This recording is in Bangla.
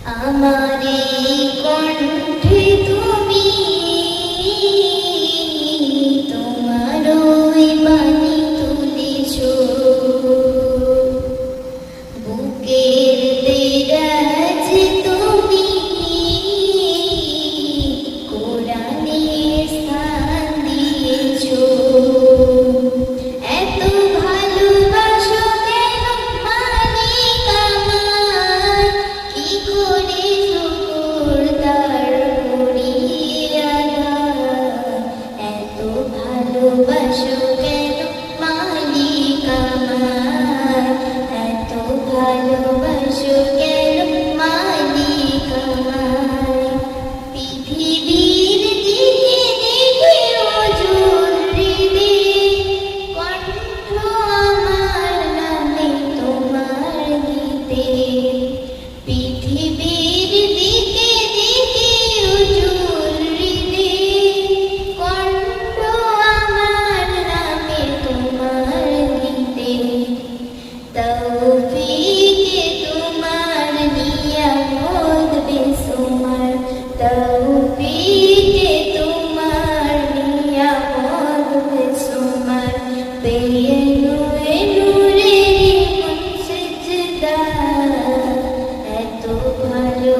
আমার এই কণ্ঠে তুমি তোমার ওই বাণী তুলেছ, বুকের দেরাজ তুমি কোরআনে স্থান দিয়েছ। এত ভালোবাসো কেন মালিক আমার, কি করে শুকর তার করিয়া দাও। এত ভালোবাসো কেন মালিক আমার, এত ভালোবাসো কেন মালিক আমার। পৃথিবীর দিকে দেখে ওজোর হৃদে, কণ্ঠ আমার নামে তোমার গীতে। পৃথিবীর দিকে দেখে ওজোর হৃদে, কণ্ঠ আমার নামে তোমার গীতে। তৌফিকে তোমার নিয়ামত বেসুমার, তৌফিকে তোমার নিয়ামত বেসুমার। পেয়ে নুয়ে নূরের সিজদা, এত ভালো